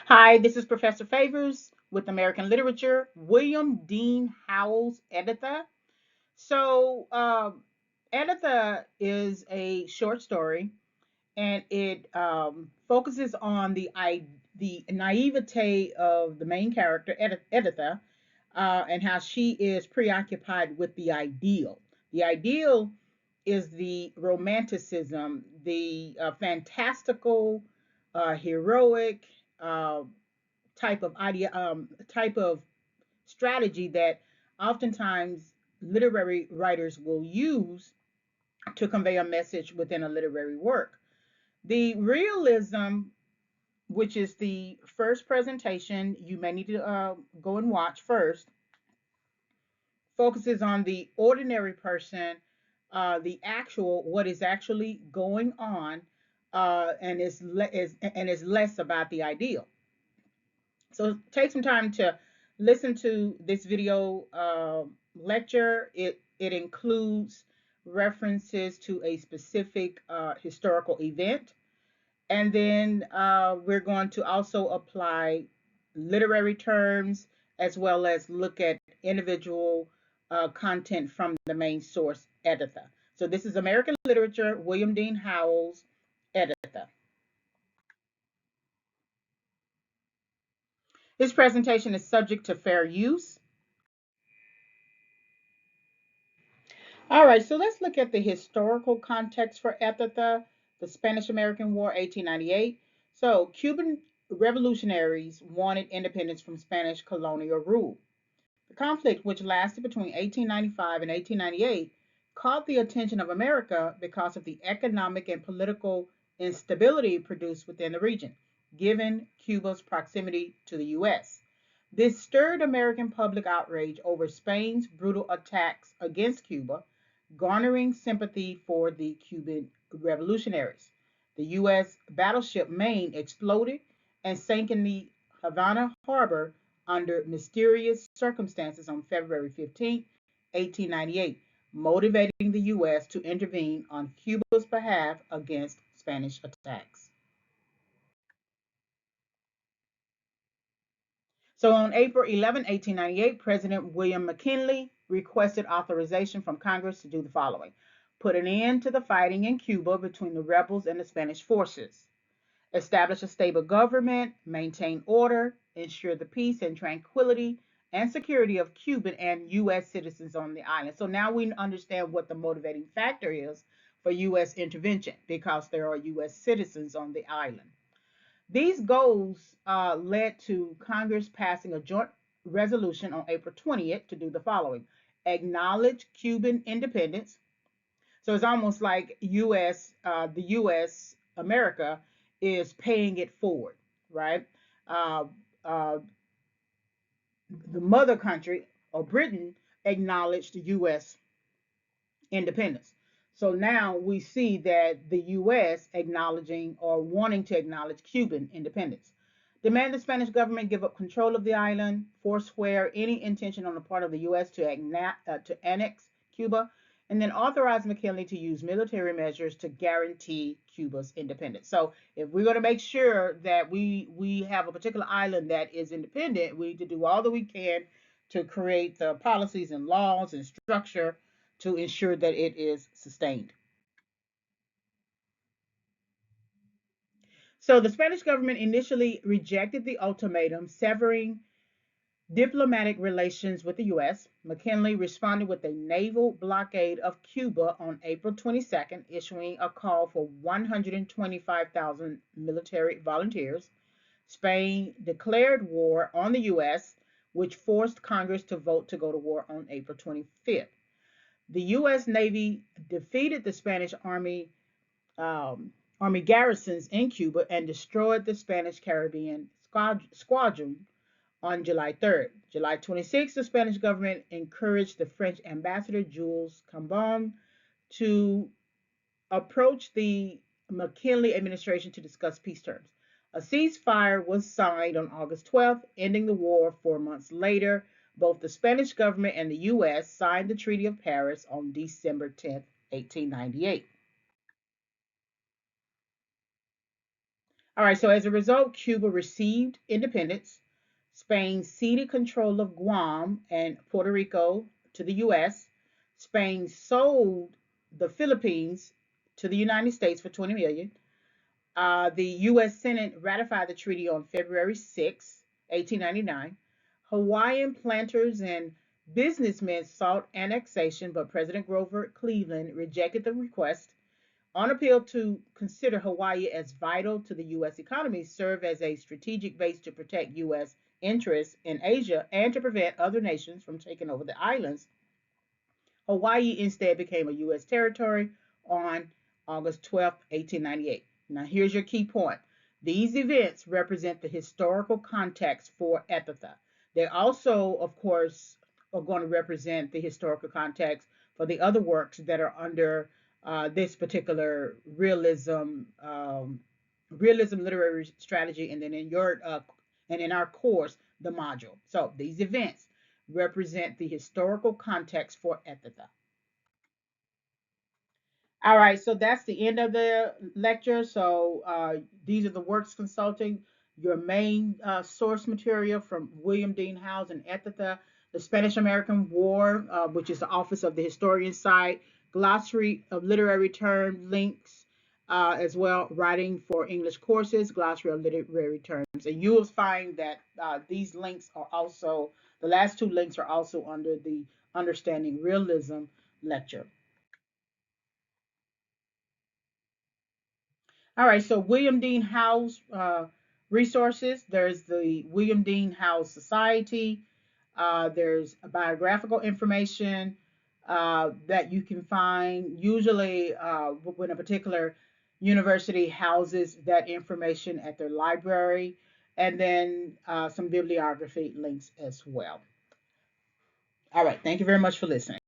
Hi, this is Professor Favors with American Literature, William Dean Howells, Editha. So, Editha is a short story, and it focuses on the naivete of the main character, Editha, and how she is preoccupied with the ideal. The ideal is the romanticism, the fantastical, heroic, uh, type of strategy that oftentimes literary writers will use to convey a message within a literary work. The realism, which is the first presentation you may need to go and watch first, focuses on the ordinary person, the actual, what is actually going on, and is less about the ideal. So take some time to listen to this video lecture. It includes references to a specific historical event. And then we're going to also apply literary terms as well as look at individual content from the main source, Editha. So this is American Literature, William Dean Howells, Editha. This presentation is subject to fair use. All right, so let's look at the historical context for Editha, the Spanish-American War, 1898. So Cuban revolutionaries wanted independence from Spanish colonial rule. The conflict, which lasted between 1895 and 1898, caught the attention of America because of the economic and political instability produced within the region, given Cuba's proximity to the U.S. This stirred American public outrage over Spain's brutal attacks against Cuba, garnering sympathy for the Cuban revolutionaries. The U.S. battleship Maine exploded and sank in the Havana harbor under mysterious circumstances on February 15, 1898, motivating the U.S. to intervene on Cuba's behalf against Spanish attacks. So on April 11, 1898, President William McKinley requested authorization from Congress to do the following: put an end to the fighting in Cuba between the rebels and the Spanish forces, establish a stable government, maintain order, ensure the peace and tranquility and security of Cuban and U.S. citizens on the island. So now we understand what the motivating factor is for U.S. intervention because there are U.S. citizens on the island. These goals led to Congress passing a joint resolution on April 20th to do the following: acknowledge Cuban independence. So it's almost like the U.S. America is paying it forward, right? Uh, uh, the mother country or Britain acknowledged the U.S. independence. So now we see that the U.S. acknowledging or wanting to acknowledge Cuban independence. Demand the Spanish government give up control of the island, forswear any intention on the part of the U.S. to annex Cuba, and then authorize McKinley to use military measures to guarantee Cuba's independence. So if we're going to make sure that we have a particular island that is independent, we need to do all that we can to create the policies and laws and structure to ensure that it is sustained. So the Spanish government initially rejected the ultimatum, severing diplomatic relations with the U.S. McKinley responded with a naval blockade of Cuba on April 22nd, issuing a call for 125,000 military volunteers. Spain declared war on the U.S., which forced Congress to vote to go to war on April 25th. The U.S. Navy defeated the Spanish army garrisons in Cuba and destroyed the Spanish Caribbean squadron on July 3rd. July 26th, the Spanish government encouraged the French ambassador Jules Cambon to approach the McKinley administration to discuss peace terms. A ceasefire was signed on August 12th, ending the war 4 months later. Both the Spanish government and the U.S. signed the Treaty of Paris on December 10th, 1898. All right, so as a result, Cuba received independence. Spain ceded control of Guam and Puerto Rico to the U.S. Spain sold the Philippines to the United States for 20 million. The U.S. Senate ratified the treaty on February 6, 1899. Hawaiian planters and businessmen sought annexation, but President Grover Cleveland rejected the request. On appeal to consider Hawaii as vital to the U.S. economy, serve as a strategic base to protect U.S. interests in Asia and to prevent other nations from taking over the islands, Hawaii instead became a U.S. territory on August 12, 1898. Now, here's your key point. These events represent the historical context for Editha. They also, of course, are going to represent the historical context for the other works that are under this particular realism literary strategy, and then in your and in our course, the module. So these events represent the historical context for Editha. All right, so that's the end of the lecture. So these are the works consulting, your main source material from William Dean Howells and Editha, the Spanish-American War, which is the Office of the Historian site, glossary of literary term links, as well, writing for English courses, glossary of literary terms. And you will find that these links are also, the last two links are also under the Understanding Realism lecture. All right, so William Dean Howells resources. There's the William Dean Howells Society. There's biographical information that you can find. Usually, when a particular university houses that information at their library, and then some bibliography links as well. All right, thank you very much for listening.